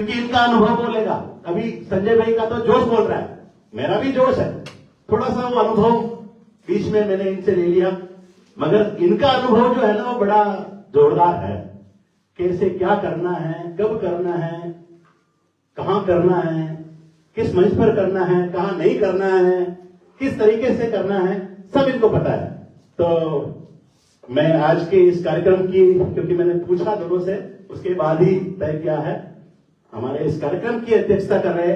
क्योंकि इनका अनुभव बोलेगा। अभी संजय भाई का तो जोश बोल रहा है, मेरा भी जोश है, थोड़ा सा वो अनुभव बीच में मैंने इनसे ले लिया, मगर इनका अनुभव जो है ना वो बड़ा जोरदार है। कैसे क्या करना है, कब करना है, कहां करना है, किस मंच पर करना है, कहां नहीं करना है, किस तरीके से करना है, सब इनको पता है। तो मैं आज के इस कार्यक्रम की, क्योंकि मैंने पूछा दोनों से, उसके बाद ही तय किया है। हमारे इस कार्यक्रम की अध्यक्षता कर रहे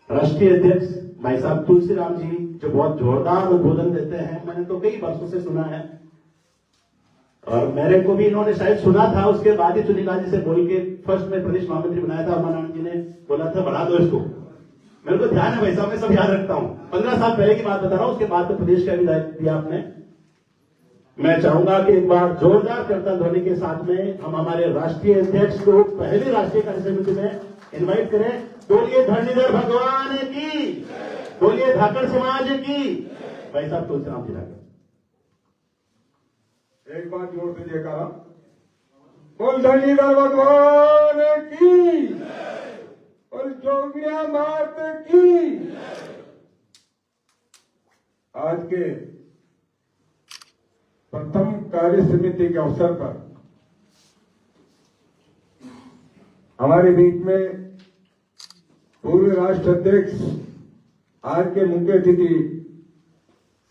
राष्ट्रीय अध्यक्ष भाई साहब तुलसीराम जी, जो बहुत जोरदार उद्बोधन देते हैं, मैंने तो कई वर्षों से सुना है, और मेरे को भी इन्होंने शायद सुना था, उसके बाद ही चुनीलाल जी से बोल के फर्स्ट में प्रदेश महामंत्री बनाया था। उमानंद जी ने बोला था बढ़ा दो इसको, मेरे को ध्यान है भाई साहब, मैं सब याद रखता हूं। 15 साल पहले की बात बता रहा हूं, उसके बाद तो प्रदेश का भी दायित्व दिया आपने। मैं चाहूंगा कि एक बार जोरदार करतल ध्वनि के साथ में हम हमारे राष्ट्रीय अध्यक्ष को पहले राष्ट्रीय कार्यसमिति में इनवाइट करें। बोलिए धरणीधर भगवान की, बोलिए धाकड़ समाज की। भाई साहब तुलसीराम जी धाकड़, एक बार जोर से जयकारा। बोल धरणीधर भगवान की और जोगिया मात की। आज के प्रथम कार्य समिति के अवसर पर हमारे बीच में पूर्व राष्ट्र अध्यक्ष, आज के मुख्य अतिथि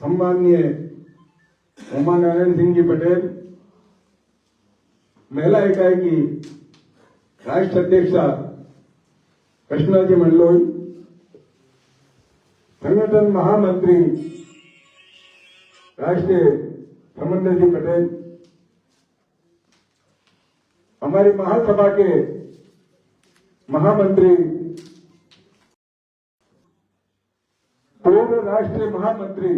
सम्माननीय उमा नारायण सिंह जी पटेल, महिला इकाई की राष्ट्र अध्यक्षा कृष्णा जी मंडलोई, संगठन महामंत्री राष्ट्रीय समन्वय जी पटेल, हमारी महासभा के महामंत्री, पूर्व राष्ट्रीय महामंत्री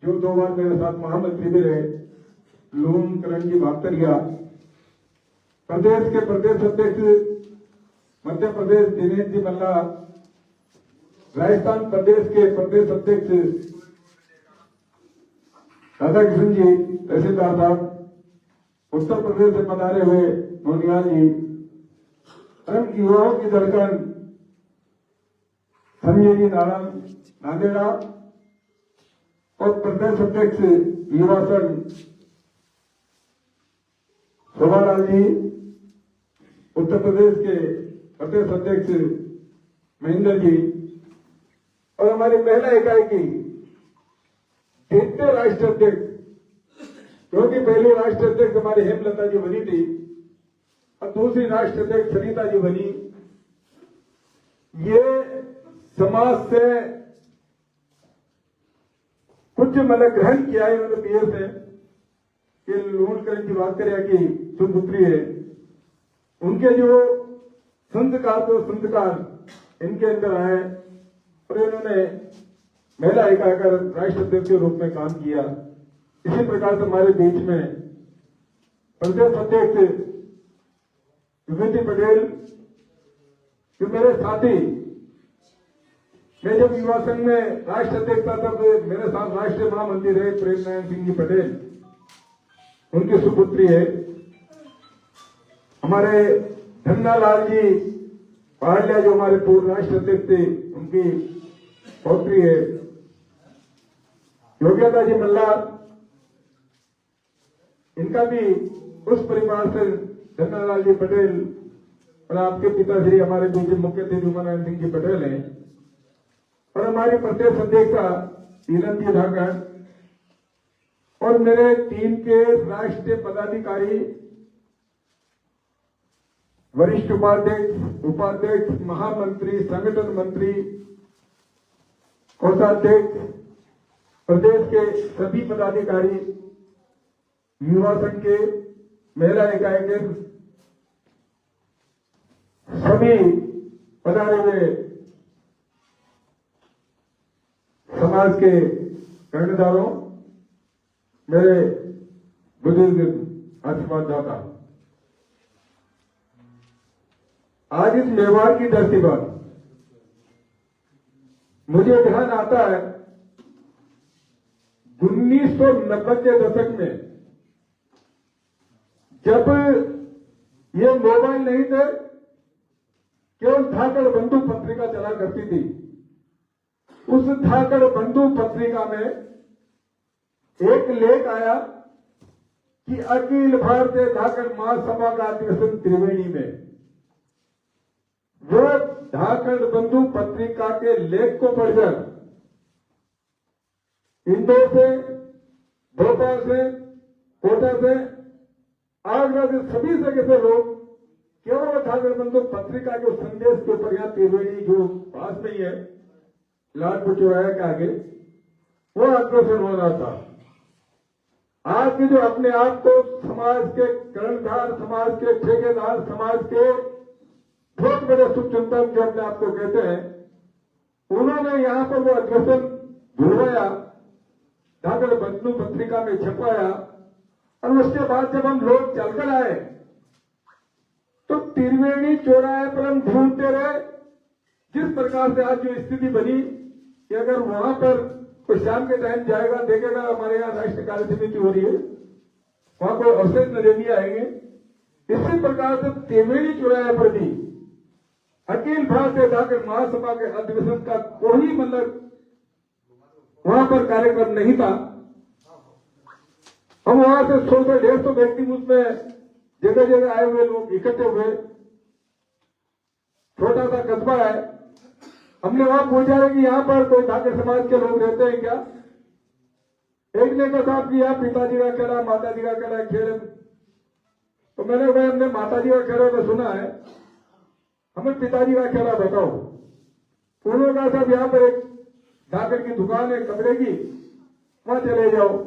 जो 2 बार मेरे साथ महामंत्री भी रहे, लूम करंजी भागतरिया, प्रदेश के प्रदेश अध्यक्ष मध्य प्रदेश दिनेश जी मल्ला, राजस्थान प्रदेश के प्रदेश अध्यक्ष राधाकृष्ण जी तहसीलदार साहब, उत्तर प्रदेश से पधारे हुए मोनियाल जी, युवाओं की धड़कन संजय जी नांदेड़ा और प्रदेश अध्यक्ष युवा संघ शोभालाल जी, उत्तर प्रदेश के प्रदेश अध्यक्ष महेंद्र जी, और हमारी महिला इकाई की द्वितीय राष्ट्र अध्यक्ष, क्योंकि पहली राष्ट्र अध्यक्ष हमारी हेमलता जी बनी थी और दूसरी राष्ट्र अध्यक्ष सरिता जी बनी। ये समाज से कुछ मतलब ग्रहण किया है उन्होंने पीएस से कि लूण करण की बात करें कि सुपुत्री है, उनके जो संस्कार तो संस्कार इनके अंदर आए और इन्होंने महिला इकाई का राष्ट्र अध्यक्ष के रूप में काम किया। इसी प्रकार से हमारे बीच में प्रदेश अध्यक्ष विभूति पटेल, जो मेरे साथी, मैं जब युवा संघ में राष्ट्र अध्यक्ष था तब मेरे साथ राष्ट्रीय महामंत्री रहे प्रेम नारायण सिंह जी पटेल, उनकी सुपुत्री है। हमारे धन्नालाल जी पहाड़िया जो हमारे पूर्व राष्ट्र अध्यक्ष थे, उनकी पौत्री है। योग्यता जी मल्ला, इनका भी उस परिवार से धन्नालाल जी पटेल और आपके पिताश्री हमारे बीच मुख्य अतिथि उमानारायण सिंह जी पटेल हैं, और हमारी प्रदेश अध्यक्षा नीलम जी धाकड़, और मेरे टीम के राष्ट्रीय पदाधिकारी, वरिष्ठ उपाध्यक्ष, महामंत्री, संगठन मंत्री, कोषाध्यक्ष, प्रदेश के सभी पदाधिकारी, युवा संघ के, महिला इकाई के सभी पधारे हुए समाज के कर्णधारों, मेरे बुजुर्ग आशीर्वाद दाता, आज इस मेवाड़ की धरती पर मुझे ध्यान आता है 1990 के दशक में, जब ये मोबाइल नहीं थे, केवल धाकड़ बंधु पत्रिका चला करती थी। उस धाकड़ बंधु पत्रिका में एक लेख आया कि अखिल भारतीय धाकड़ महासभा का अधिवेशन त्रिवेणी में। वो धाकड़ बंधु पत्रिका के लेख को पढ़कर इंदौर से, भोपाल से, कोटा से, आगरा से, सभी जगह से लोग केवल धाकड़ बंधु पत्रिका के संदेश के ऊपर, यहाँ त्रिवेणी जो पास में ही है लालपुर चौराहे के आगे, वो अग्रसर हो रहा था। आज के जो अपने आप को समाज के कर्णधार, समाज के ठेकेदार, समाज के बहुत बड़े सुचिंतक जो अपने आप को कहते हैं, उन्होंने यहां पर वो अग्रसर जुड़वाया, धाकड़ बंधु पत्रिका में छपवाया। और उसके बाद जब हम लोग चलकर आए तो त्रिवेणी चौराहे पर हम ढूंढते रहे। जिस प्रकार से आज जो स्थिति बनी कि अगर वहां पर कोई शाम के टाइम जाएगा, देखेगा हमारे यहाँ राष्ट्रीय कार्य समिति हो रही है, वहां कोई अवशेष नजर नहीं आएंगे। इसी प्रकार से त्रिवेणी चौराहे पर भी अखिल भारतीय धाकड़ महासभा के अधिवेशन का कोई मतलब वहां पर कार्यक्रम नहीं था। हम वहां से 100 से 150 व्यक्ति उसमें जगह जगह आए हुए लोग इकट्ठे हुए। छोटा सा कस्बा है। हमने वहां पूछा है कि यहाँ पर कोई धाकड़ समाज के लोग रहते हैं क्या? एक ने कहा साहब कि यहाँ पिताजी का खेला, माताजी का खेला खेल। तो मैंने कहा हमने माताजी का खेला तो सुना है, हमें पिताजी का खेला बताओ। उन्होंने कहा साहब यहाँ पर एक धाकड़ की दुकान है कपड़े की, वहां चले जाओ।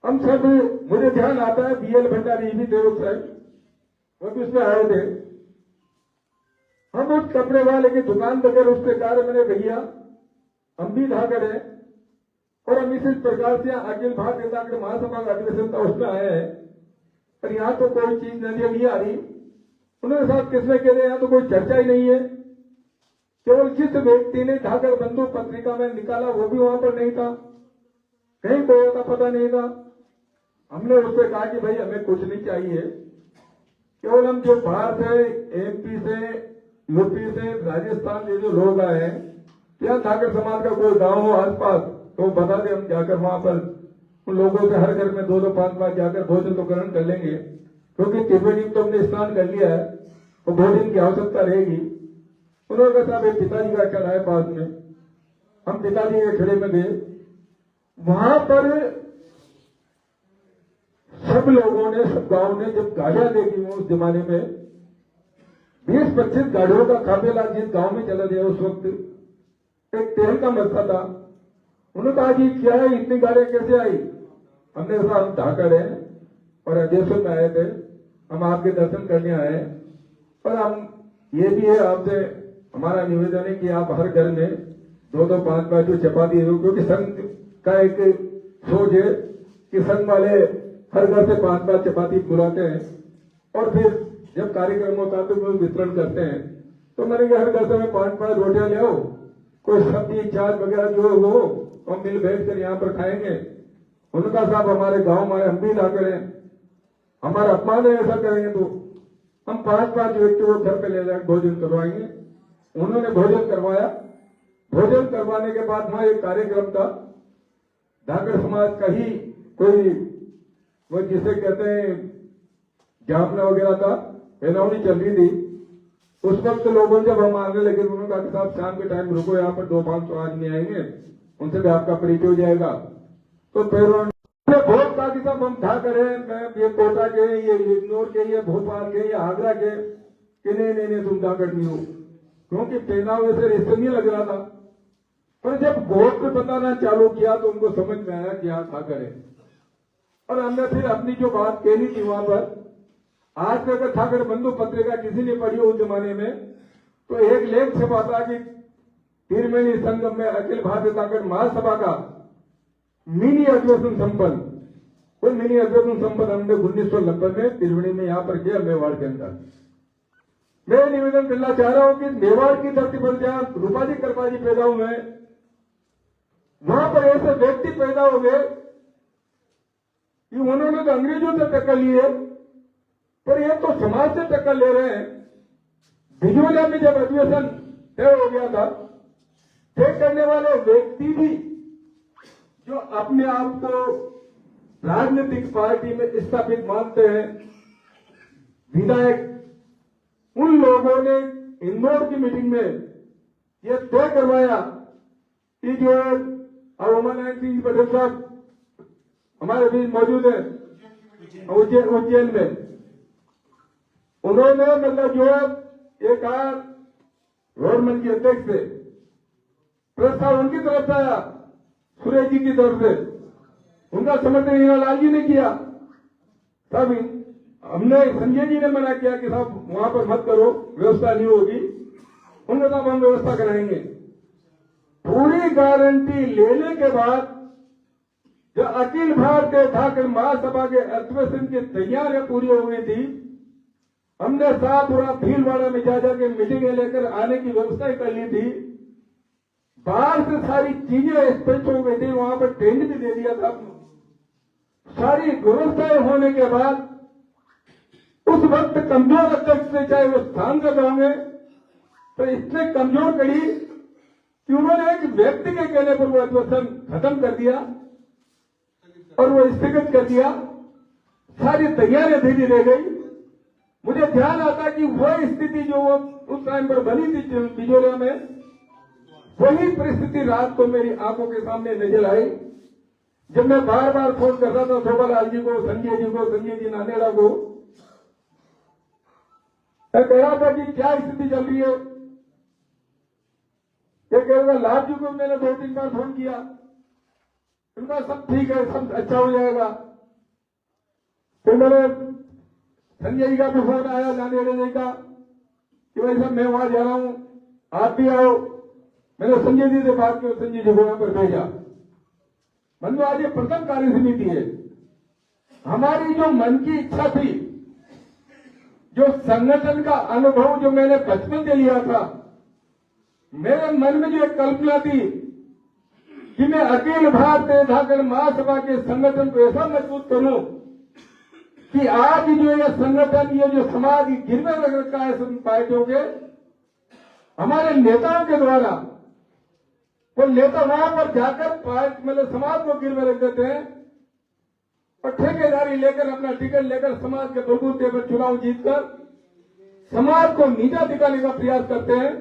हम सब, मुझे ध्यान आता है बीएल भंडारी भी थे उस टाइम, वो भी उसमें आए थे। हम उस कपड़े वाले की दुकान बगैर उससे कहा मैंने भैया हम भी धाकड़ है और हम इसी प्रकार से अखिल भारतीय धाकड़ महासभा का अधिवेशन था उसमें आए हैं, पर यहाँ तो कोई चीज नजर नहीं आ रही। उन्होंने साहब किसने कह रहे यहाँ तो कोई चर्चा ही नहीं है। केवल जिस व्यक्ति ने धाकड़ बंधु पत्रिका में निकाला वो भी वहां पर नहीं था, कहीं कोई होता पता नहीं था। हमने उससे कहा कि भाई हमें कुछ नहीं चाहिए, केवल हम जो बाहर से, एमपी से, यूपी से, राजस्थान से जो लोग आए हैं, या धाकड़ समाज का कोई गांव हो आसपास तो बता दे, हम जाकर वहां पर उन लोगों से हर घर में 2-2, 5-5 जाकर भोजन तो ग्रहण कर लेंगे, क्योंकि त्रिवेणी में तो हमने स्नान कर लिया है तो भोजन की आवश्यकता रहेगी। उन्होंने कहा साहब पिताजी का खड़ा है पास में। हम पिताजी के खड़े में गए, वहां पर सब लोगों ने, सब गांव ने जब गाड़ियां देखी उस जमाने में 20-25 गाड़ियों का काफिला जिस गांव में चला गया उस वक्त एक तेल का मसला था। उन्होंने कहा जी क्या है, इतनी गाड़ियां कैसे आई? हमने कहा हम धाकड़ है और अधिवेशन में आए थे, हम आपके दर्शन करने आए हैं, पर हम ये भी है आपसे हमारा निवेदन है कि आप हर घर में 2-2, 5-5 जो चपाती हो, क्योंकि संघ का एक सोच है कि संघ वाले हर घर से 5-5 चपाती बुलाते हैं और फिर जब कार्यक्रम होता है तो वो वितरण करते हैं। तो मैंने कहा हर घर से मैं 5-5 रोटियां ले आओ, कोई सब्जी छाछ वगैरह जो हो हम मिल बैठ कर यहाँ पर खाएंगे। उनका साहब हमारे गांव में हम भी धाकड़ हैं, हमारा अपमान है, ऐसा करेंगे तो हम 5-5 व्यक्ति को घर पे ले जाकर भोजन करवाएंगे। उन्होंने भोजन करवाया। भोजन करवाने के बाद वहां एक कार्यक्रम था, धाकड़ समाज का ही कोई वो जिसे कहते हैं जामना वगैरह था, एलावनी चल रही थी। उस वक्त लोगों जब हम आने लगे उन्होंने कहा कि साहब शाम के टाइम रुको, यहाँ पर 200-500 आदमी आएंगे, उनसे भी आपका परिचय हो जाएगा। तो फिर उन्होंने बहुत कहा कि साहब हम धाकड़ है, मैं ये कोटा के, ये इंदौर के, ये भोपाल के, ये आगरा के, कि नहीं तुम धाकड़ नहीं हो, क्योंकि पहनावे से रिश्ते नहीं लग रहा था। पर जब गोत्र बताना चालू किया तो उनको समझ में आया कि हाँ धाकड़ है। और हमने फिर अपनी जो बात कहनी थी वहां पर, आज तक अगर धाकड़ बंधु पत्रिका किसी ने पढ़ी उस जमाने में तो एक लेख छपा था कि त्रिवेणी संगम में अखिल भारतीय धाकड़ महासभा का मिनी अधिवेशन संपन्न। कोई मिनी अधिवेशन संपन्न हमने 1990 में त्रिवेणी में यहाँ पर किया, मेवाड़ के अंदर। मैं निवेदन करना चाह रहा हूं कि मेवाड़ की धरती पर जहां रूपाजी कृपाजी पैदा हुए, वहां पर ऐसे व्यक्ति पैदा हुए कि उन्होंने तो अंग्रेजों से टक्कर ली है, पर ये तो समाज से टक्कर ले रहे हैं। भिजोलिया में जब अधिवेशन तय हो गया था, तय करने वाले व्यक्ति भी जो अपने आप को राजनीतिक पार्टी में स्थापित मानते हैं, विधायक, उन लोगों ने इंदौर की मीटिंग में यह तय करवाया कि जो अवमान सिंह पटेल साहब हमारे बीच मौजूद है उज्जैन में, उन्होंने मतलब जो है एक गवर्नमेंट के अध्यक्ष से प्रस्ताव उनकी तरफ से आया, सुरेश जी की तरफ से, उनका समर्थन लाल जी ने किया। तब हमने संजय जी ने मना किया कि साहब वहां पर मत करो, व्यवस्था नहीं होगी। उन्होंने साहब हम व्यवस्था कराएंगे। पूरी गारंटी लेने के बाद जो अखिल भारतीय ठाकुर महासभा के अधिवेशन की तैयारियां पूरी हो गई थी, हमने शाहपुरा भीलवाड़ा में जा जाके मीटिंगें लेकर आने की व्यवस्था कर ली थी। बाहर से सारी चीजें स्पष्ट हो गई थी, वहां पर टेंट भी दे दिया था। सारी व्यवस्थाएं होने के बाद उस वक्त कमजोर अध्यक्ष से, चाहे वो सांसद होंगे, तो इतने कमजोर कड़ी कि उन्होंने एक व्यक्ति के कहने पर वो अधिवेशन खत्म कर दिया और वो स्थगित कर दिया। सारी तैयारियां धीरे रह गई। मुझे ध्यान आता कि वह स्थिति जो वो उस टाइम पर बनी थी भिजोलिया में, वही परिस्थिति रात को मेरी आंखों के सामने नजर आई, जब मैं बार बार फोन कर रहा था शोभालाल जी को, संजय जी नानेड़ा को। मैं कह रहा था कि क्या स्थिति चल रही है। ये कह रहा लाभ जी को मैंने 2-3 बार फोन किया, उनका सब ठीक है, सब अच्छा हो जाएगा। फिर मैंने संजय जी का भी फोन आया, नानेड़ा जी का, कि भाई साहब मैं वहां जा रहा हूं, आप भी आओ। मैंने संजय जी से बात की, संजय जी को वहां पर भेजा। मतलब आज ये प्रथम कार्य समिति है। हमारी जो मन की इच्छा थी, जो संगठन का अनुभव जो मैंने बचपन से लिया था, मेरे मन में जो एक कल्पना थी कि मैं अखिल भारतीय ठाकुर महासभा के संगठन को ऐसा मजबूत करूं कि आज जो ये संगठन, ये जो समाज गिरवे रख रखा है पार्टियों के, हमारे नेताओं के द्वारा, वो नेता वहां पर जाकर मतलब समाज को गिरवे रख देते हैं और ठेकेदारी लेकर, अपना टिकट लेकर समाज के बलबूते पर चुनाव जीतकर समाज को नीचा दिखाने का प्रयास करते हैं।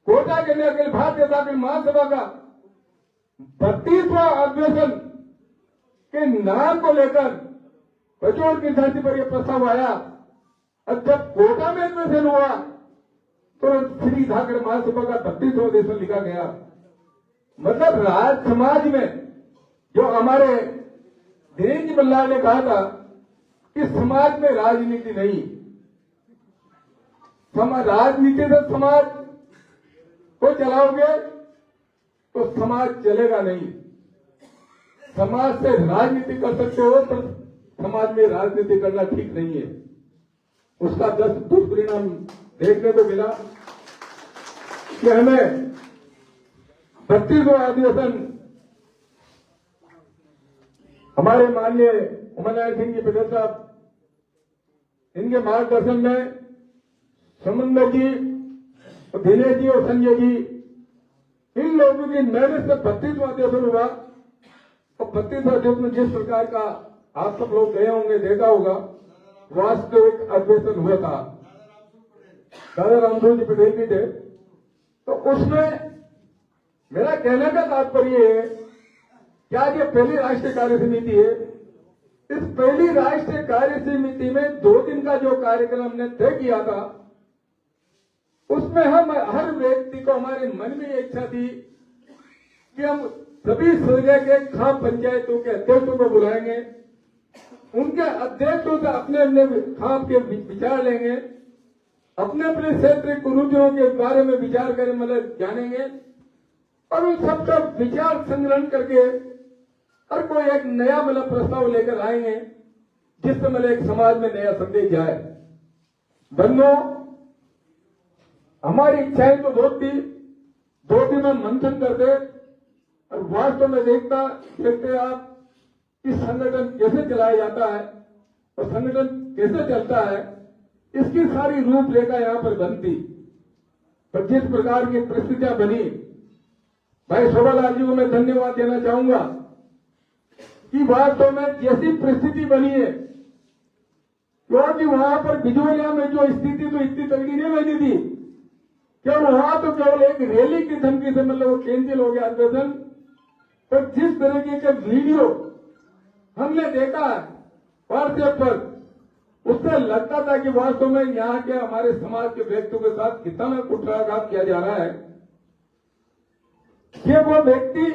कोटा के लिए अखिल भारतीय ठाकुर महासभा का 32वां अधिवेशन के नाम को लेकर बचौर की धरती पर यह प्रस्ताव आया, और जब कोटा में अधिवेशन हुआ तो श्री ठाकुर महासभा का 32वां अधिवेशन लिखा गया। मतलब राज समाज में जो हमारे दिनेश जी बल्लाल ने कहा था कि समाज में राजनीति नहीं, राजनीति से समाज को चलाओगे तो समाज चलेगा नहीं। समाज से राजनीति कर सकते हो, पर समाज में राजनीति करना ठीक नहीं है। उसका दुष्परिणाम देखने को मिला कि हमें 32वां अधिवेशन हमारे माननीय उमनारायण सिंह जी पटेल साहब, इनके मार्गदर्शन में समन्वय जी, दिनेश जी और संजय जी, इन लोगों की मेहनत से 32वां अधिवेशन हुआ। और 32वां अधिवेशन जिस प्रकार का आप सब लोग गए होंगे, देखा होगा, वास्तविक अधिवेशन हुआ था। दादा रामसूर जी पटेल भी थे। तो उसमें मेरा कहने का तात्पर्य है कि आज ये पहली राष्ट्रीय कार्य समिति है। इस पहली राष्ट्रीय कार्य समिति में 2 दिन का जो कार्यक्रम हमने तय किया था, उसमें हम हर व्यक्ति को, हमारे मन में ये इच्छा थी कि हम सभी सूर्य के खाप पंचायतों के अध्यक्षों को बुलाएंगे, उनके अध्यक्षों से अपने अपने खाप के विचार लेंगे, अपने अपने क्षेत्रीय कुरुजों के बारे में विचार करें, मतलब जानेंगे, और उन सबका विचार संग्रहण करके और कोई एक नया मतलब प्रस्ताव लेकर आएंगे, जिससे मतलब एक समाज में नया संदेश जाए। बंधुओं, हमारी इच्छाएं तो बहुत थी, 2 दिन में मंथन करते और वास्तव में देखते आप कि संगठन कैसे चलाया जाता है और संगठन कैसे चलता है। इसकी सारी रूपरेखा यहां पर बनती। पर जिस प्रकार की परिस्थितियां बनी, भाई शोभालाल जी को मैं धन्यवाद देना चाहूंगा कि वास्तव में जैसी परिस्थिति बनी है, क्योंकि वहां पर बिजोलिया में जो स्थिति तो इतनी तगड़ी नहीं बनी थी, केवल वहां तो केवल एक रैली की धमकी से मतलब वो कैंसिल हो गया आंदोलन। पर जिस तरीके के वीडियो हमने देखा व्हाट्सएप पर, उससे लगता था कि वास्तव में यहाँ के हमारे समाज के व्यक्तियों के साथ कितना कुठाराघात किया जा रहा है। ये वो व्यक्ति,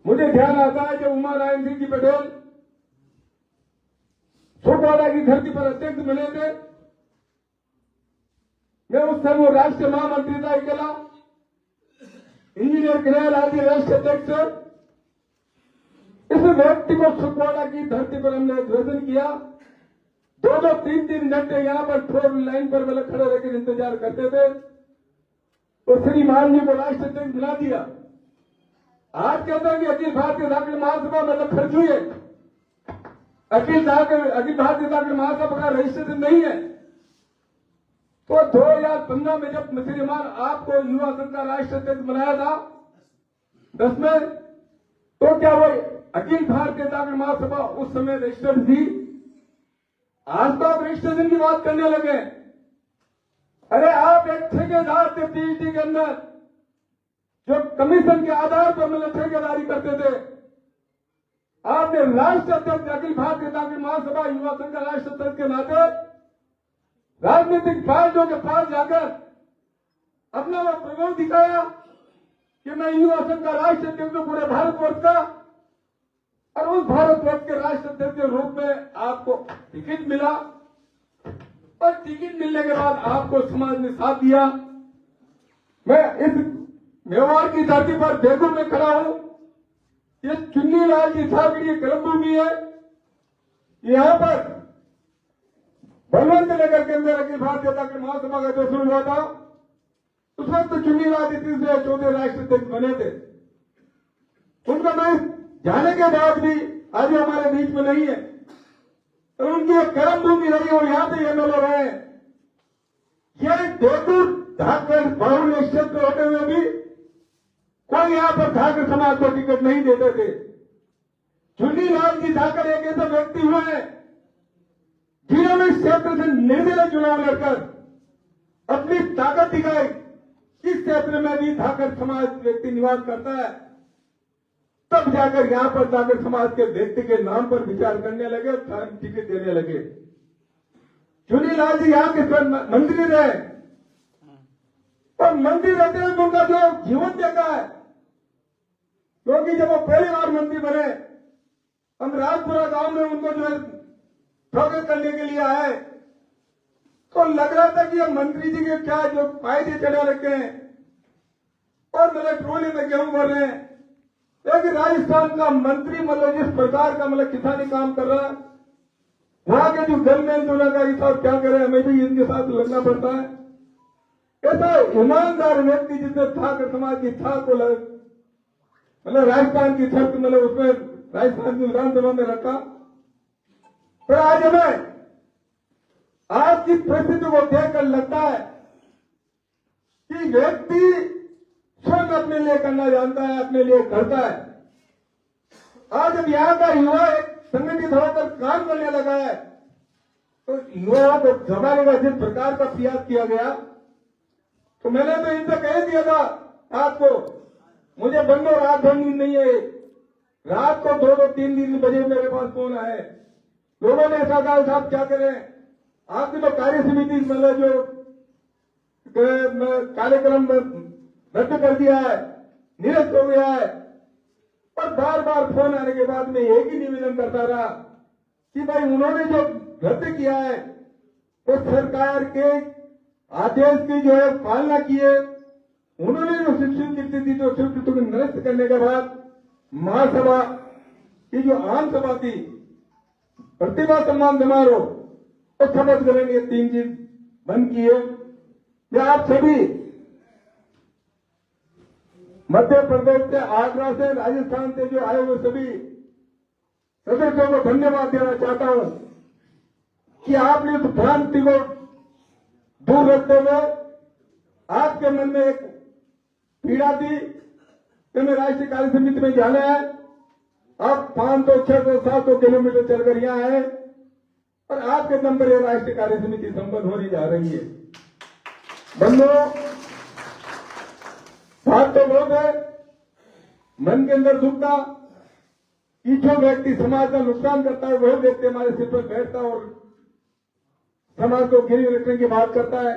मुझे ध्यान आता है जब उमा नारायण सिंह जी पटेल छोटवाड़ा की धरती पर अध्यक्ष बने थे, मैं उस समय वो राष्ट्रीय महामंत्री था अकेला, इंजीनियर कन्हैयालाल जी राष्ट्रीय अध्यक्ष। इस व्यक्ति को सुखवाड़ा की धरती पर हमने ध्वजन किया। 2-3 घंटे यहाँ पर 4 लाइन पर मतलब खड़े रहकर इंतजार करते थे, तो श्रीमान जी को राष्ट्रीय अध्यक्ष बना दिया। आज कहते हैं कि अखिल भारतीय धाकड़ महासभा मतलब खर्च हुई है, अखिल भारतीय धाकड़ महासभा का रजिस्ट्रेशन नहीं है। तो 2015 में जब श्रीमान आपको युवा संघ का राष्ट्रीय अध्यक्ष बनाया था 10 में, तो क्या वो अखिल भारतीय धाकड़ महासभा उस समय रजिस्टर्ड थी? आज तो आप रजिस्ट्रेशन की बात करने लगे। अरे आप एक ठेकेदार थे पीएचडी के अंदर, जो कमीशन के आधार पर मतलब ठेकेदारी करते थे। आपने राष्ट्रीय अध्यक्ष अखिल भारतीय धाकड़ महासभा युवा संघ का राष्ट्रीय अध्यक्ष के नाते राजनीतिक पार्टियों के पास जाकर अपना वो प्रभाव दिखाया कि मैं युवा संघ का राष्ट्रीय अध्यक्ष हूं पूरे भारतवर्ष का, और उस भारतवर्ष के राष्ट्रीय अध्यक्ष के रूप में आपको टिकट मिला, और टिकट मिलने के बाद आपको समाज ने साथ दिया। मैं इस मेवाड़ की धरती पर बेगू में खड़ा हूं। ये चुन्नीलाल जी साहब की कर्म भूमि है। यहां पर बलवंत नगर के अंदर अखिल भारतीय धाकड़ महासभा का जो शुरू हुआ था, उस वक्त तो चुन्नीलाल जी 3-4 राष्ट्रीय अध्यक्ष बने थे। उनका मैं जाने के बाद भी आज हमारे बीच में नहीं है, और उनकी एक कर्म भूमि रही और यहां से एमएलए रहे। ये बेगू धाकड़ बाहुल्य क्षेत्र होते हुए भी कोई यहां पर धाकड़ समाज को टिकट नहीं देते थे। चुन्नीलाल जी धाकड़ एक ऐसे व्यक्ति हुए हैं जिन्होंने इस क्षेत्र से निर्दलीय चुनाव लड़कर अपनी ताकत दिखाई। इस क्षेत्र में भी धाकड़ समाज व्यक्ति निवास करता है, तब जाकर यहां पर धाकड़ समाज के व्यक्ति के नाम पर विचार करने लगे, टिकट देने लगे। चुन्नीलाल जी यहां के मंत्री रहे, और मंत्री रहते हैं उनका जो जीवन देखा है, क्योंकि जब वो पहली बार मंत्री बने, हम राजपुरा गांव में उनको जो है स्वागत करने के लिए आए, तो लग रहा था कि ये मंत्री जी के क्या जो फायदे चढ़ा रखे हैं, और मतलब ट्रोली में गेहूं भर रहे हैं। लेकिन राजस्थान का मंत्री मतलब जिस प्रकार का मतलब किसानी काम कर रहा है, वहां के जो गनमैन जो लगा साहब क्या करे, हमें भी इनके साथ लगना पड़ता है। ऐसा ईमानदार व्यक्ति जिसने धाकड़ समाज की था को मतलब राजस्थान की छत मतलब उसमें राजस्थान की विधानसभा में रखा। पर आज हमें आज की परिस्थिति को देखकर लगता है कि व्यक्ति स्वयं अपने लिए करना जानता है, अपने लिए करता है। आज जब यहाँ का युवा एक संगठित होकर काम करने लगा है, तो युवाओं को जमाने का जिस प्रकार का प्रयास किया गया, तो मैंने तो इनसे कह दिया था आपको, मुझे बंदो रात भर नींद नहीं है। रात को 2-3 बजे मेरे पास फोन आए, लोगों ने ऐसा कहा साहब क्या करें, आपकी तो कार्य समिति मतलब जो कार्यक्रम रद्द कर दिया है, निरस्त हो गया है। और बार बार फोन आने के बाद मैं एक ही निवेदन करता रहा कि भाई उन्होंने जो रद्द किया है तो सरकार के आदेश की जो है पालना की है। उन्होंने जो स्वीकृति दी, जो स्वीकृति को निरस्त करने के बाद महासभा की जो आम सभा थी, प्रतिभा सम्मान समारोह, तो शपथ ग्रहण ये 3 चीज बंद किए। मैं आप सभी मध्य प्रदेश से, आगरा से, राजस्थान से जो आए हुए सभी सदस्यों को धन्यवाद देना चाहता हूं। कि आपने उस भ्रांति को दूर रखते हुए आपके मन में एक पीड़ा थी कि मैं राष्ट्रीय कार्य समिति में जाना है। आप 500, 600, 700 किलोमीटर चलकर यहाँ आए और आपके दम पर यह राष्ट्रीय कार्य समिति संपन्न होने जा रही है। बंधुओं, बात तो बहुत है, मन के अंदर दुख था कि जो व्यक्ति समाज का नुकसान करता है वह व्यक्ति हमारे सिर पर बैठता और समाज को गिरवी रखने की बात करता है।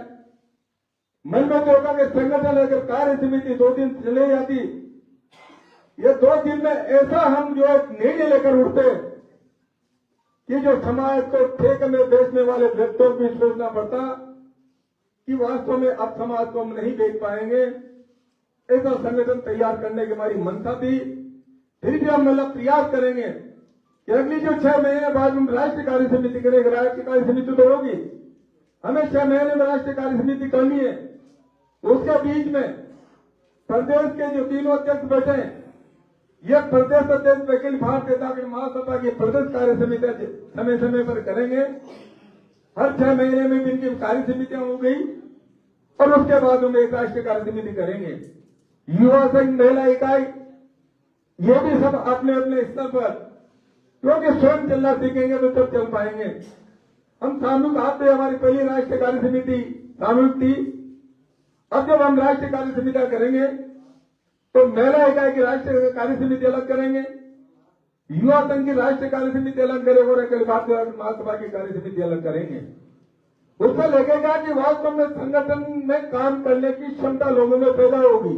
मन में तो होगा कि संगठन अगर कार्य समिति 2 दिन चले जाती, ये 2 दिन में ऐसा हम जो निर्णय लेकर उठते कि जो समाज को ठेके में बेचने वाले व्यक्तियों को सोचना पड़ता कि वास्तव में अब समाज को हम नहीं देख पाएंगे। ऐसा संगठन तैयार करने की हमारी मंशा थी। फिर भी हम मतलब प्रयास करेंगे कि अगली जो 6 महीने बाद हम राष्ट्रीय कार्य समिति करेंगे। राष्ट्रीय कार्य समिति तो होगी, हमें 6 महीने में राष्ट्रीय कार्य समिति करनी है। उसके बीच में प्रदेश के जो 3 अध्यक्ष बैठे हैं, ये प्रदेश अध्यक्ष अखिल भारतीय डाक महासभा की प्रदेश कार्य समिति समय समय पर करेंगे। हर 6 महीने में भी इनकी कार्य समितियां हो गई और उसके बाद हम एक राष्ट्रीय कार्य समिति करेंगे। युवा संघ, महिला इकाई, ये भी सब अपने अपने स्तर पर, क्योंकि स्वयं चलना सीखेंगे तो तब चल पाएंगे। हम सामूहिक, आप हमारी पहली राष्ट्रीय कार्य समिति सामूहिक थी। अब जब हम राष्ट्रीय कार्य समितियां करेंगे तो महिला इकाई की राष्ट्रीय कार्य समिति अलग करेंगे, युवा संघ की राष्ट्रीय कार्य समिति अलग करेंगे और अखिल भारतीय महासभा की कार्य समिति अलग करेंगे। उससे लगेगा कि वास्तव में संगठन में काम करने की क्षमता लोगों में पैदा होगी।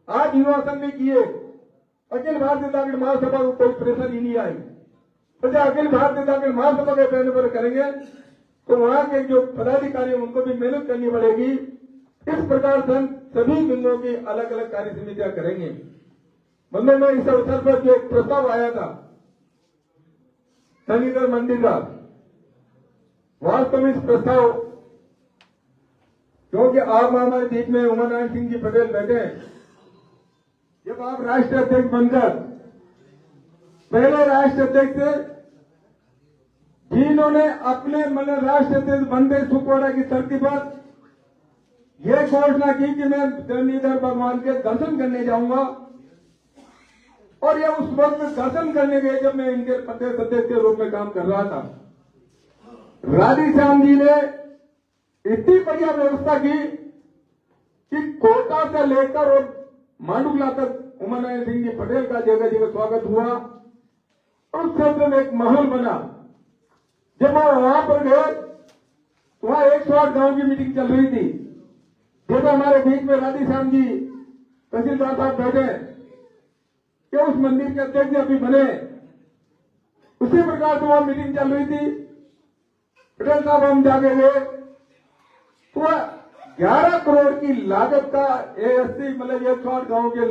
आज युवा संघ ने किए, अखिल भारतीय डाक महासभा को कोई प्रेशर ही नहीं आई। तो जब अखिल भारतीय डाक महासभा के पैनल पर करेंगे तो वहां के जो पदाधिकारी उनको भी मेहनत करनी पड़ेगी। इस प्रकार से हम सभी बिंदुओं की अलग अलग कार्य समितियां करेंगे। मतलब में इस अवसर पर जो एक प्रस्ताव आया था शनिधर मंदिर का, वास्तव में इस प्रस्ताव, क्योंकि आप हमारे बीच में उमानारायण सिंह जी पटेल बैठे हैं, जब आप राष्ट्रीय अध्यक्ष बनकर पहले राष्ट्रीय अध्यक्ष जिन्होंने अपने मतलब राष्ट्रीय अध्यक्ष बनते सुखवाड़ा की धरती पर यह घोषणा की कि मैं शनिधर भगवान के दर्शन करने जाऊंगा, और यह उस वक्त दर्शन करने गए जब मैं इनके प्रदेश अध्यक्ष के रूप में काम कर रहा था। राधेश्याम जी ने इतनी बढ़िया व्यवस्था की कि कोटा से लेकर और मांडुकला तक उमानारायण सिंह जी पटेल का जगह जगह स्वागत हुआ और उस क्षेत्र में एक माहौल बना। जब वो वहां पर गए तो वहां 108 गांव की मीटिंग चल रही थी। जब हमारे बीच में राधेश्याम जी तहसीलदार साहब बैठे कि उस मंदिर के अध्यक्ष अभी बने, उसी प्रकार से वहां मीटिंग चल रही थी। पटेल साहब हम जाके गए तो 11 करोड़ की लागत का 80 मतलब 108 गांव के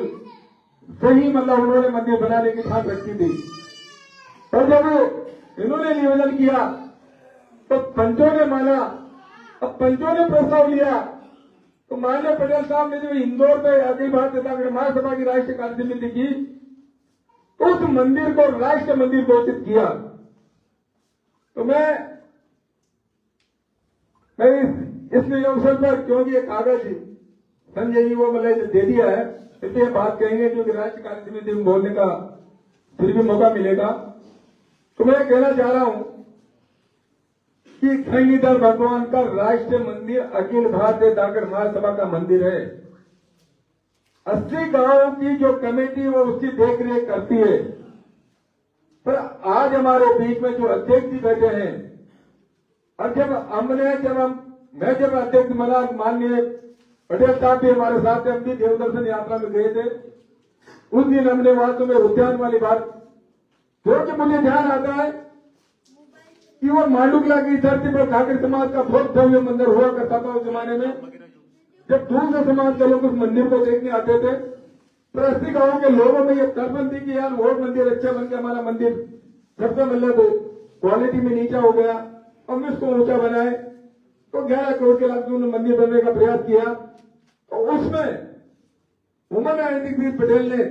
सही मतलब उन्होंने मंदिर बनाने की ठान रखी थी। और जब इन्होंने निवेदन किया तो पंचों ने माना। अब पंचों ने प्रस्ताव लिया तो माननीय पटेल साहब ने जो इंदौर में अखिल भारतीय डाक महासभा की राष्ट्रीय कार्य समिति की, उस मंदिर को राष्ट्रीय मंदिर घोषित किया। तो मैं इसलिए अवसर पर, क्योंकि एक कागज संजय जी वो मतलब दे दिया है, इसलिए बात कहेंगे क्योंकि राष्ट्रीय कार्य समिति में बोलने का फिर भी मौका मिलेगा। तो मैं कहना चाह रहा हूं कि शनिधर भगवान का राष्ट्रीय मंदिर अखिल भारतीय डाक महासभा का मंदिर है। 80 गांवों की जो कमेटी वो उसकी देखरेख करती है। पर आज हमारे बीच में जो अध्यक्ष जी बैठे हैं, और मैं जब अध्यक्ष बना, माननीय पटेल साहब भी हमारे साथ, हम भी देवदर्शन यात्रा में गए थे। उस दिन हमने वास्तव में उद्यान वाली बात, जो कि मुझे ध्यान आता है कि वो मांडुकला की धरती पर ठाकर समाज का बहुत भव्य मंदिर हुआ करता था उस जमाने में, जब दूसरे समाज के लोग उस मंदिर को देखने आते थे। तो 80 गांवों के लोगों में ये तर्पण थी कि यार वो मंदिर अच्छा बन गया, हमारा मंदिर सबसे मतलब क्वालिटी में नीचा हो गया, हम इसको ऊंचा बनाए। तो 11 करोड़ के लागत में मंदिर बनने का प्रयास किया। तो उसमें उमानारायण सिंह पटेल ने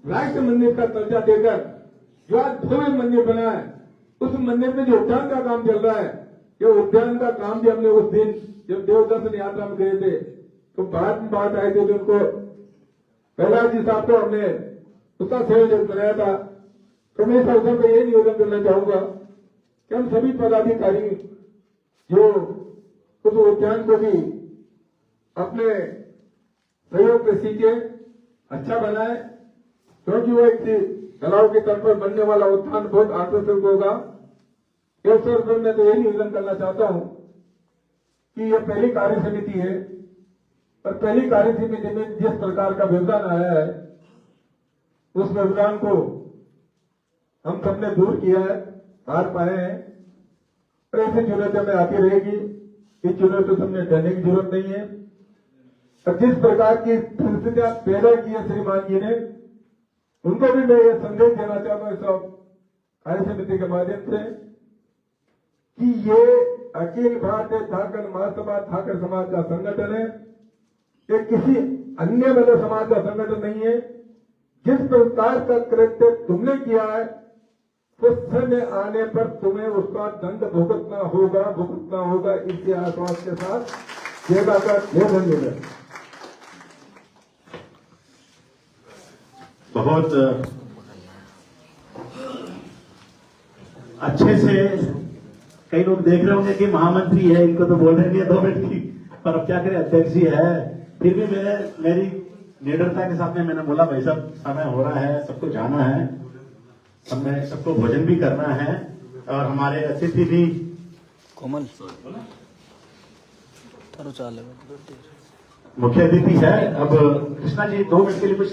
राष्ट्रीय मंदिर का दर्जा देकर जो आज भव्य मंदिर बना है, उस मंदिर में जो उद्यान का काम चल रहा है, ये उद्यान का काम भी हमने उस दिन जब देवदर्शन यात्रा में गए थे तो बाद में बात आई थी तो उनको प्रहलाद जी साहब को हमने उसका संयोजन कराया था। तो मैं इस अवसर पर यह निवेदन करना चाहूंगा कि हम सभी पदाधिकारी जो उस उद्यान को भी अपने सहयोग से सीखे, अच्छा बनाए, क्योंकि वो एक तालाब के तट पर बनने वाला उद्यान बहुत आकर्षक होगा। इस अवसर पर मैं तो यही निवेदन करना चाहता हूं कि यह पहली कार्य समिति है और पहली कार्य समिति में जिस प्रकार का व्यवधान आया है उस व्यवधान को हम सबने दूर किया है, पार पाए हैं। और ऐसी चुनौतियां में आती रहेगी, इस चुनौती से हमने डरने की जरूरत नहीं है। और जिस प्रकार की परिस्थितियां पैदा की है श्रीमान जी ने, उनको भी मैं ये संदेश देना चाहता हूं इस कार्य समिति के माध्यम से कि ये अखिल भारतीय ठाकर महासभा ठाकर समाज का संगठन है, ये किसी अन्य मतलब समाज का संगठन नहीं है। जिस प्रकार का कृत्य तुमने किया है तो समय आने पर तुम्हें उसका दंड भुगतना होगा। इसके आश्वास के साथ धन्यवाद। बहुत अच्छे से कई लोग देख रहे होंगे कि महामंत्री है, इनको तो बोल रहे नहीं 2 मिनट की, पर अब क्या करें, अध्यक्ष जी है। फिर भी मेरी निडरता के साथ में मैंने बोला भाई साहब समय हो रहा है, सबको जाना है, सबको भोजन भी करना है और हमारे अतिथि भी कोमल मुख्य अतिथि है। अब कृष्णा जी 2 मिनट के लिए कुछ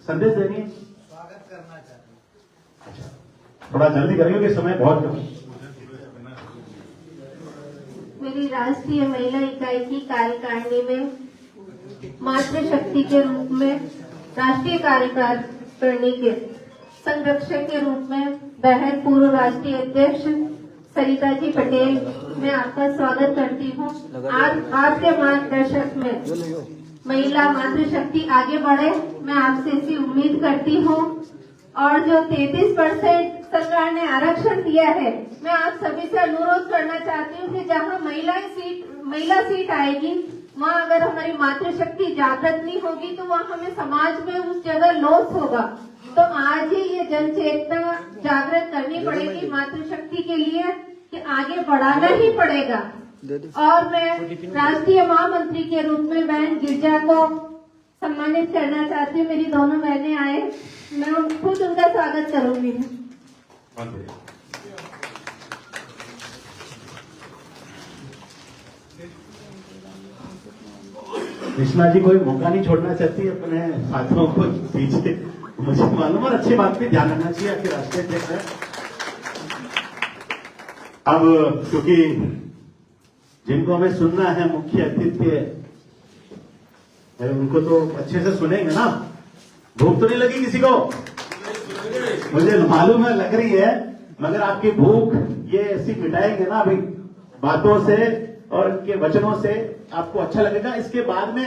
संदेश देंगे। स्वागत करना चाहते हैं। अच्छा, थोड़ा जल्दी करेंगे कि समय बहुत कम है। मेरी राष्ट्रीय महिला इकाई की कार्यकारिणी में मातृशक्ति के रूप में राष्ट्रीय कार्यकारिणी के संरक्षक के रूप में बहन पूर्व राष्ट्रीय अध्यक्ष सरिता जी पटेल, मैं आपका स्वागत करती हूँ। आज आपके मार्गदर्शक में महिला मातृशक्ति आगे बढ़े, मैं आपसे इसी उम्मीद करती हूँ। और जो 33% सरकार ने आरक्षण दिया है, मैं आप सभी से अनुरोध करना चाहती हूँ कि जहाँ महिला सीट आएगी वहाँ अगर हमारी मातृशक्ति जागृत नहीं होगी तो वहाँ हमें समाज में उस जगह लॉस होगा। तो आज ही ये जन चेतना जागृत करनी पड़ेगी मातृशक्ति के लिए कि आगे बढ़ाना ही पड़ेगा। और मैं राष्ट्रीय महामंत्री के रूप में बहन गिरजा को सम्मानित करना चाहती हूँ। मेरी दोनों बहनें आए, मैं खुद उनका स्वागत करूंगी। कृष्णा जी कोई मौका नहीं छोड़ना चाहती अपने साथियों को पीछे, मुझे मालूम और अच्छी बात पे ध्यान रखना चाहिए आपके राष्ट्रीय अध्यक्ष है। अब क्योंकि जिनको हमें सुनना है मुख्य अतिथि उनको तो अच्छे से सुनेंगे ना, भूख तो नहीं लगी किसी को? मुझे मालूम है लग रही है, मगर आपकी भूख ये ऐसी मिटाएंगे ना अभी बातों से और इनके वचनों से, आपको अच्छा लगेगा। इसके बाद में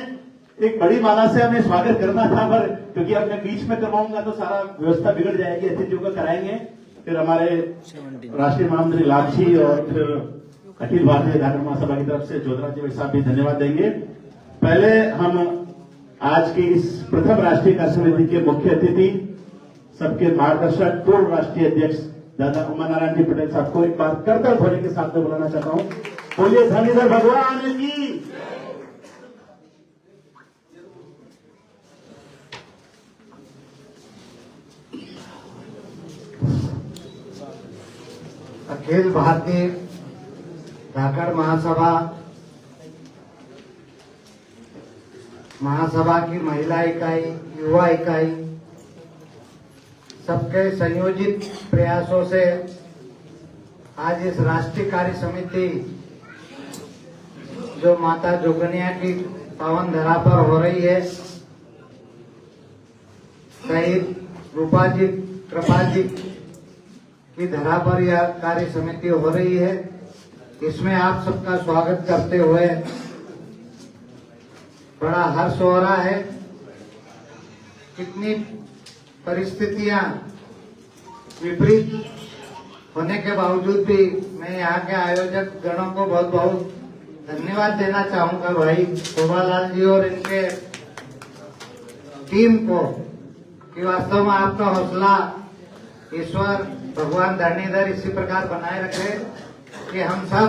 एक बड़ी माला से हमें स्वागत करना था, पर क्योंकि अब मैं बीच में करवाऊंगा तो सारा व्यवस्था बिगड़ जाएगी, अतिथियों का कराएंगे। फिर हमारे राष्ट्रीय महामंत्री लालजी और फिर अखिल भारतीय ठाकर महासभा की तरफ से ज्योतिराज जी साहब भी धन्यवाद देंगे। पहले हम आज की इस प्रथम राष्ट्रीय कार्य समिति के मुख्य अतिथि, सबके मार्गदर्शक पूर्व राष्ट्रीय अध्यक्ष दादा उमा नारायण जी पटेल साहब को एक बार करतल ध्वनि के साथ में बुलाना चाहता हूँ। बोलिए धनीधर भगवान की। अखिल भारतीय ठाकर महासभा की महिला इकाई, युवा इकाई, सबके संयोजित प्रयासों से आज इस राष्ट्रीय कार्य समिति जो माता जोगनिया की पावन धरा पर हो रही है, शहीद रूपा जी कृपाल जी की धरा पर यह कार्य समिति हो रही है। इसमें आप सबका स्वागत करते हुए बड़ा हर्ष हो रहा है। कितनी परिस्थितियां विपरीत होने के बावजूद भी मैं यहाँ के आयोजक गणों को बहुत बहुत धन्यवाद देना चाहूंगा भाई शोभालाल जी और इनके टीम को कि वास्तव में आपका हौसला ईश्वर भगवान धरणीधर इसी प्रकार बनाए रखे कि हम सब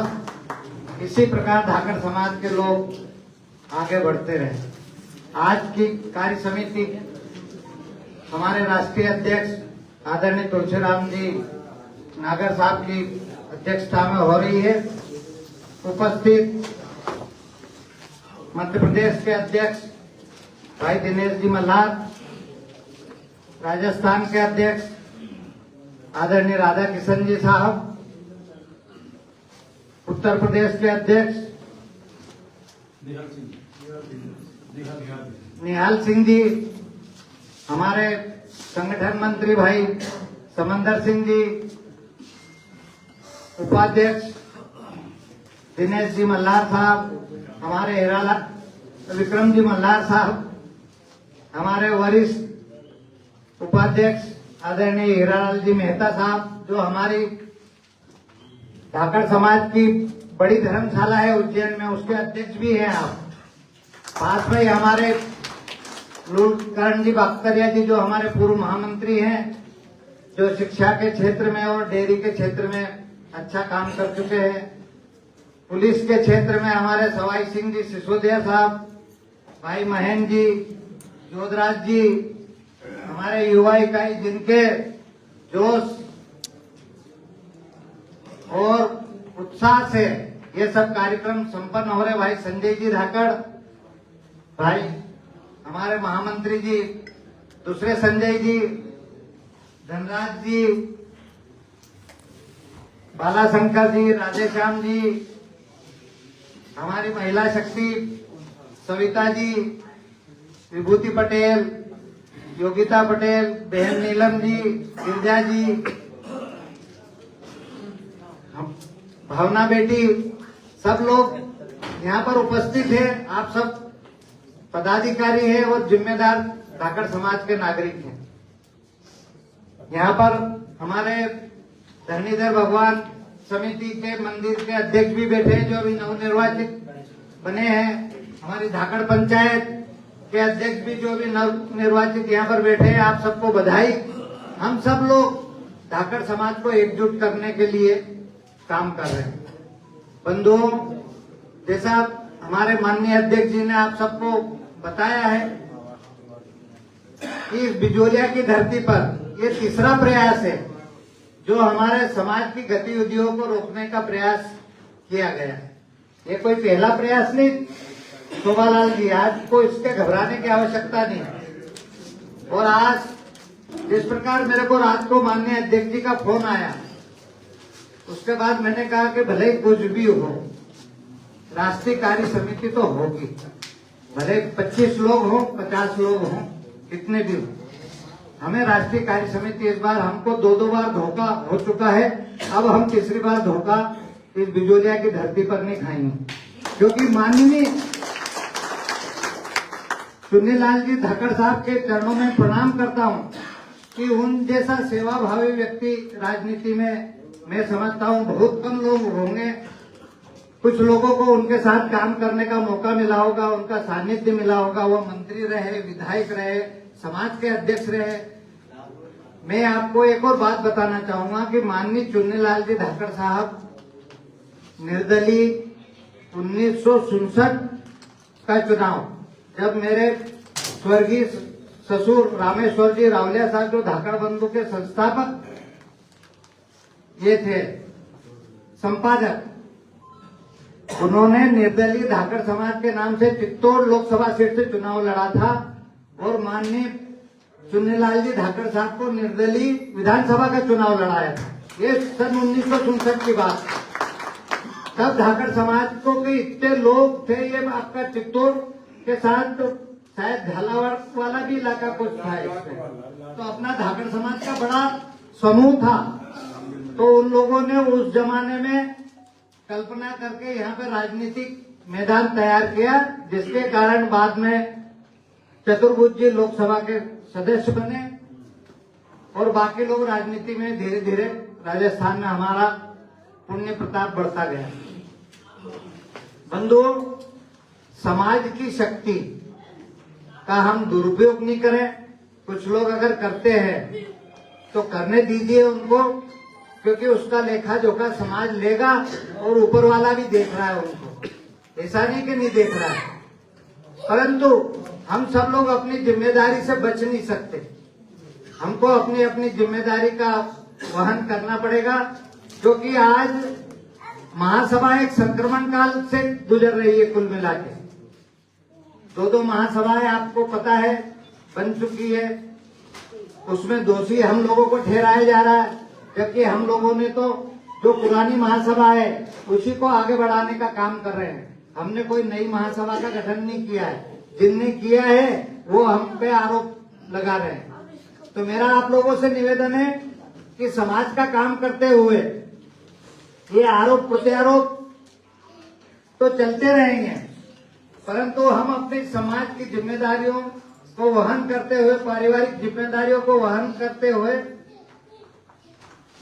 इसी प्रकार धाकड़ समाज के लोग आगे बढ़ते रहे। आज की कार्य समिति हमारे राष्ट्रीय अध्यक्ष आदरणीय तुलसीराम जी नागर साहब की अध्यक्षता में हो रही है। उपस्थित मध्य प्रदेश के अध्यक्ष भाई दिनेश जी मल्हार, राजस्थान के अध्यक्ष आदरणीय राधा किशन जी साहब, उत्तर प्रदेश के अध्यक्ष निहाल सिंह जी, हमारे संगठन मंत्री भाई समंदर सिंह जी, उपाध्यक्ष दिनेश जी मल्हार साहब, हमारे हीरालाल विक्रम जी मल्हार साहब, हमारे वरिष्ठ उपाध्यक्ष आदरणीय हीरालाल जी मेहता साहब, जो हमारी धाकड़ समाज की बड़ी धर्मशाला है उज्जैन में, उसके अध्यक्ष भी हैं आप। पास में हमारे करण जी बाख्तरिया जी, जो हमारे पूर्व महामंत्री हैं, जो शिक्षा के क्षेत्र में और डेयरी के क्षेत्र में अच्छा काम कर चुके हैं। पुलिस के क्षेत्र में हमारे सवाई सिंह जी सिसोदिया साहब, भाई महेंद्र जी, जोधराज जी, हमारे युवा इकाई जिनके जोश और उत्साह से ये सब कार्यक्रम संपन्न हो रहे, भाई संजय जी धाकड़, भाई हमारे महामंत्री जी दूसरे संजय जी, धनराज जी, बालाशंकर जी, राधेश्याम जी, हमारी महिला शक्ति सविता जी, विभूति पटेल, योगिता पटेल, बहन नीलम जी, गिरजा जी, भावना बेटी, सब लोग यहाँ पर उपस्थित हैं। आप सब पदाधिकारी हैं और जिम्मेदार धाकड़ समाज के नागरिक हैं। यहाँ पर हमारे धरणीधर भगवान समिति के मंदिर के अध्यक्ष भी बैठे हैं, जो अभी नवनिर्वाचित बने हैं। हमारी धाकड़ पंचायत के अध्यक्ष भी जो अभी नवनिर्वाचित यहाँ पर बैठे हैं। आप सबको बधाई। हम सब लोग धाकड़ समाज को एकजुट करने के लिए काम कर रहे हैं। बंधुओं, जैसा हमारे माननीय अध्यक्ष जी ने आप सबको बताया है कि इस बिजोलिया की धरती पर ये तीसरा प्रयास है जो हमारे समाज की गतिविधियों को रोकने का प्रयास किया गया है। ये कोई पहला प्रयास नहीं शोभालाल जी, आज को इसके घबराने की आवश्यकता नहीं। और आज जिस प्रकार मेरे को रात को माननीय अध्यक्ष जी का फोन आया, उसके बाद मैंने कहा कि भले ही कुछ भी हो, राष्ट्रीय कार्य समिति तो होगी, भले 25 लोग हो, 50 लोग हो, कितने भी हो, हमें राष्ट्रीय कार्य समिति इस बार हमको 2 बार धोखा हो चुका है। अब हम तीसरी बार धोखा इस बिजोलिया की धरती पर नहीं खाएंगे, क्योंकि माननीय चुन्नीलाल जी धाकड़ साहब के चरणों में प्रणाम करता हूं कि उन जैसा सेवा भावी व्यक्ति राजनीति में मैं समझता हूं बहुत कम लोग होंगे। कुछ लोगों को उनके साथ काम करने का मौका मिला होगा, उनका सानिध्य मिला होगा, वो मंत्री रहे, विधायक रहे, समाज के अध्यक्ष रहे। मैं आपको एक और बात बताना चाहूंगा कि माननीय चुन्नीलाल जी धाकड़ साहब निर्दलीय 1967 का चुनाव, जब मेरे स्वर्गीय ससुर रामेश्वर जी रावलिया साहब, जो धाकड़ बंधु के संस्थापक ये थे, संपादक, उन्होंने निर्दलीय धाकड़ समाज के नाम से चित्तौड़ लोकसभा सीट से चुनाव लड़ा था और माननीय चुन्नीलाल जी धाकड़ साहब को निर्दलीय विधानसभा का चुनाव लड़ाया था। ये सन 1967 की बात। तब धाकड़ समाज को भी इतने लोग थे, ये आपका चित्तौड़ के साथ तो शायद झालावाड़ वाला भी इलाका कुछ था इसमें, तो अपना धाकड़ समाज का बड़ा समूह था। तो उन लोगों ने उस जमाने में कल्पना करके यहाँ पे राजनीतिक मैदान तैयार किया, जिसके कारण बाद में चतुर्भुज जी लोकसभा के सदस्य बने और बाकी लोग राजनीति में धीरे धीरे राजस्थान में हमारा पुण्य प्रताप बढ़ता गया। बंधुओं, समाज की शक्ति का हम दुरुपयोग नहीं करें। कुछ लोग अगर करते हैं तो करने दीजिए उनको, क्योंकि उसका लेखा जोखा समाज लेगा और ऊपर वाला भी देख रहा है उनको, ऐसा नहीं कि नहीं देख रहा है। परंतु हम सब लोग अपनी जिम्मेदारी से बच नहीं सकते। हमको अपनी अपनी जिम्मेदारी का वहन करना पड़ेगा, क्योंकि आज महासभा एक संक्रमण काल से गुजर रही है। कुल मिला के दो महासभाएं आपको पता है बन चुकी है। उसमें दोषी हम लोगों को ठहराया जा रहा है, जबकि हम लोगों ने तो जो पुरानी महासभा है उसी को आगे बढ़ाने का काम कर रहे हैं। हमने कोई नई महासभा का गठन नहीं किया है। जिनने किया है वो हम पे आरोप लगा रहे हैं। तो मेरा आप लोगों से निवेदन है कि समाज का काम करते हुए ये आरोप प्रत्यारोप तो चलते रहेंगे, परंतु हम अपने समाज की जिम्मेदारियों को वहन करते हुए, पारिवारिक जिम्मेदारियों को वहन करते हुए,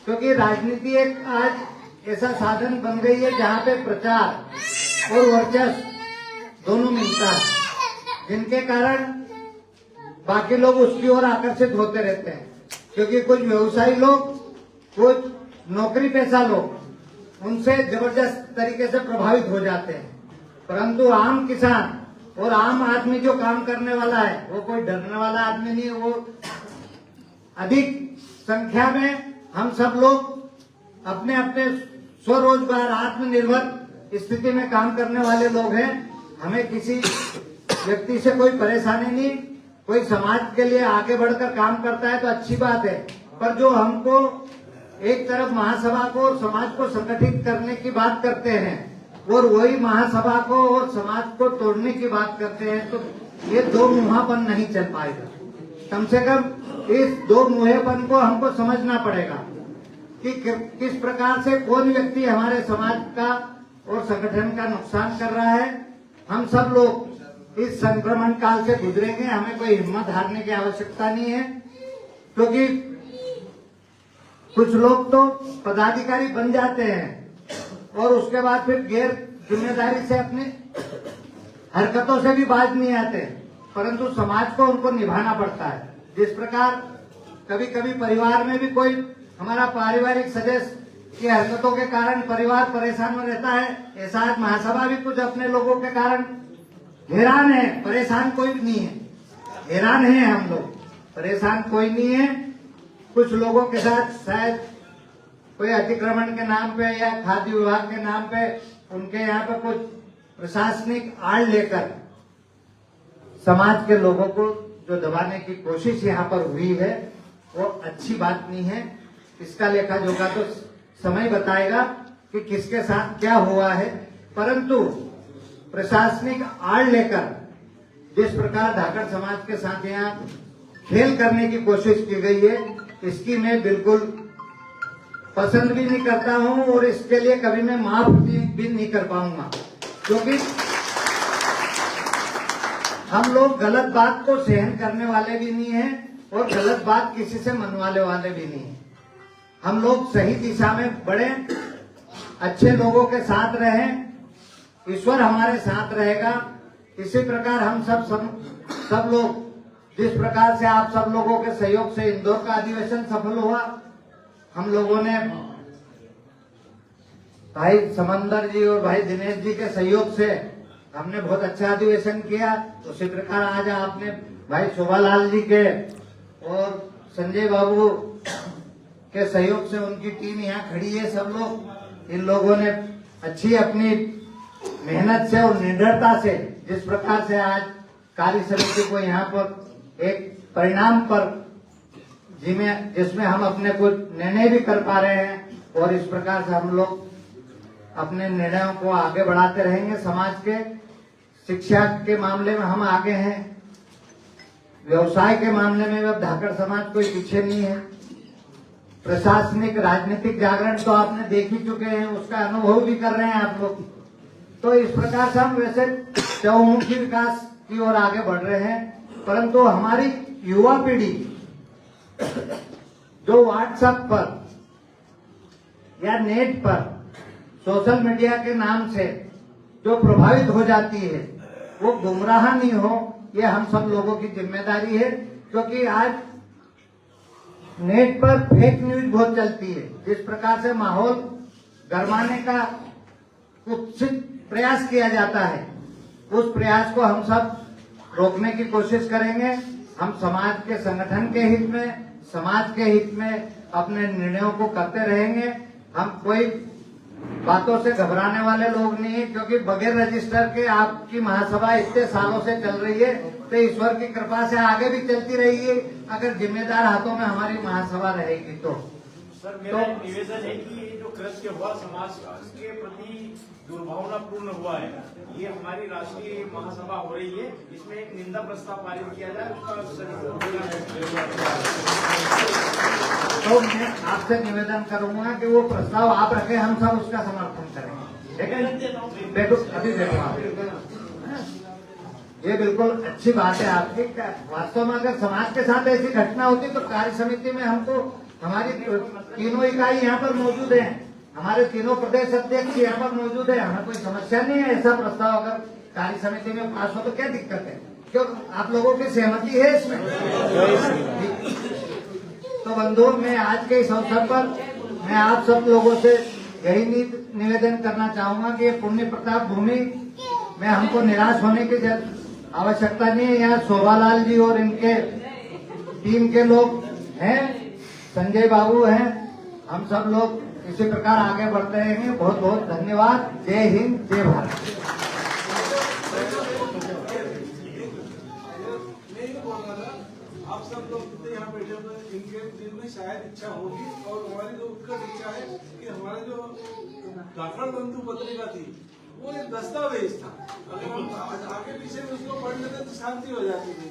क्योंकि राजनीति एक आज ऐसा साधन बन गई है जहां पे प्रचार और वर्चस्व दोनों मिलता है, जिनके कारण बाकी लोग उसकी ओर आकर्षित होते रहते हैं। क्योंकि कुछ व्यवसायी लोग, कुछ नौकरी पेशा लोग उनसे जबरदस्त तरीके से प्रभावित हो जाते हैं, परंतु आम किसान और आम आदमी जो काम करने वाला है वो कोई डरने वाला आदमी नहीं है। वो अधिक संख्या में हम सब लोग अपने अपने स्वरोजगार आत्मनिर्भर स्थिति में काम करने वाले लोग हैं। हमें किसी व्यक्ति से कोई परेशानी नहीं। कोई समाज के लिए आगे बढ़कर काम करता है तो अच्छी बात है, पर जो हमको एक तरफ महासभा को और समाज को संगठित करने की बात करते हैं और वही महासभा को और समाज को तोड़ने की बात करते हैं, तो ये दो मुहापन नहीं चल पाएगा। कम से कम इस दो मुहेपन को हमको समझना पड़ेगा कि किस प्रकार से कौन व्यक्ति हमारे समाज का और संगठन का नुकसान कर रहा है। हम सब लोग इस संक्रमण काल से गुजरेंगे, हमें कोई हिम्मत हारने की आवश्यकता नहीं है, क्योंकि कुछ लोग तो पदाधिकारी बन जाते हैं और उसके बाद फिर गैर जिम्मेदारी से अपनी हरकतों से भी बाज नहीं आते, परंतु समाज को उनको निभाना पड़ता है। जिस प्रकार कभी कभी परिवार में भी कोई हमारा पारिवारिक सदस्य की हरकतों के कारण परिवार परेशान में रहता है, ऐसा आज महासभा भी कुछ अपने लोगों के कारण हैरान है। परेशान कोई नहीं है, हैरान है हम लोग, परेशान कोई नहीं है। कुछ लोगों के साथ शायद कोई अतिक्रमण के नाम पे या खाद्य विभाग के नाम पे उनके यहाँ पे कुछ प्रशासनिक आड़ लेकर समाज के लोगों को जो दबाने की कोशिश यहाँ पर हुई है वो अच्छी बात नहीं है। इसका लेखा जोखा तो समय बताएगा कि किसके साथ क्या हुआ है, परंतु प्रशासनिक आड़ लेकर जिस प्रकार धाकड़ समाज के साथ यहाँ खेल करने की कोशिश की गई है, इसकी मैं बिल्कुल पसंद भी नहीं करता हूं और इसके लिए कभी मैं माफ भी नहीं कर पाऊंगा, क्योंकि हम लोग गलत बात को सहन करने वाले भी नहीं हैं और गलत बात किसी से मनवाने वाले भी नहीं हैं। हम लोग सही दिशा में बढ़े, अच्छे लोगों के साथ रहें, ईश्वर हमारे साथ रहेगा। इसी प्रकार हम सब लोग, जिस प्रकार से आप सब लोगों के सहयोग से इंदौर का अधिवेशन सफल हुआ, हम लोगों ने भाई समंदर जी और भाई दिनेश जी के सहयोग से हमने बहुत अच्छा अधिवेशन किया। उसी प्रकार आज आपने भाई शोभालाल जी के और संजय बाबू के सहयोग से उनकी टीम यहाँ खड़ी है। सब लोग, इन लोगों ने अच्छी अपनी मेहनत से और निडरता से जिस प्रकार से आज कार्य समिति को यहाँ पर एक परिणाम पर जिसमें हम अपने कुछ निर्णय भी कर पा रहे हैं और इस प्रकार से हम लोग अपने निर्णयों को आगे बढ़ाते रहेंगे। समाज के शिक्षा के मामले में हम आगे हैं, व्यवसाय के मामले में अब धाकड़ समाज कोई पीछे नहीं है। प्रशासनिक राजनीतिक जागरण तो आपने देख ही चुके हैं, उसका अनुभव भी कर रहे हैं आप लोग। तो इस प्रकार से हम वैसे चहुमुखी विकास की ओर आगे बढ़ रहे हैं, परंतु हमारी युवा पीढ़ी जो व्हाट्सएप पर या नेट पर सोशल मीडिया के नाम से जो प्रभावित हो जाती है वो गुमराह नहीं हो, ये हम सब लोगों की जिम्मेदारी है। क्योंकि आज नेट पर फेक न्यूज बहुत चलती है। जिस प्रकार से माहौल गरमाने का कुत्सित प्रयास किया जाता है, उस प्रयास को हम सब रोकने की कोशिश करेंगे। हम समाज के संगठन के हित में, समाज के हित में अपने निर्णयों को करते रहेंगे। हम कोई बातों से घबराने वाले लोग नहीं है, क्योंकि बगैर रजिस्टर के आपकी महासभा इतने सालों से चल रही है, तो ईश्वर की कृपा से आगे भी चलती रहेगी अगर जिम्मेदार हाथों में हमारी महासभा रहेगी तो। सर, मेरा एक निवेदन है कि ये जो कृत्य हुआ समाज के प्रति दुर्भावनापूर्ण हुआ है, ये हमारी राष्ट्रीय महासभा हो रही है, इसमें एक निंदा प्रस्ताव पारित किया जाए, तो मैं आपसे निवेदन करूंगा कि वो प्रस्ताव आप रखें, हम सब उसका समर्थन करेंगे। लेकिन देखो, अभी देखो आप, ये बिल्कुल अच्छी बात है आपकी। वास्तव में अगर समाज के साथ ऐसी घटना होती तो कार्य समिति में हमको, हमारी तीनों इकाई यहाँ पर मौजूद है, हमारे तीनों प्रदेश अध्यक्ष यहाँ पर मौजूद है, हमें कोई समस्या नहीं है। ऐसा प्रस्ताव अगर कार्य समिति में पास हो तो क्या दिक्कत है? क्यों आप लोगों की सहमति है इसमें? तो बंधुओं, मैं आज के इस अवसर पर मैं आप सब लोगों से यही निवेदन करना चाहूंगा कि ये पुण्य प्रताप भूमि में हमको निराश होने की आवश्यकता नहीं है। यहाँ शोभालाल जी और इनके टीम के लोग हैं, संजय बाबू हैं, हम सब लोग इसी प्रकार आगे बढ़ते रहेंगे। बहुत बहुत धन्यवाद। जय हिंद, जय भारत। आप सब लोग जितने यहाँ बैठे हुए हैं, इनके दिल में शायद इच्छा होगी, और हमारी जो उत्कट इच्छा है कि हमारे जो झारखंड बंधु पत्रिका थी वो एक दस्तावेज था, अगर हम आगे पीछे में उसको पढ़ लेते तो शांति हो जाती है।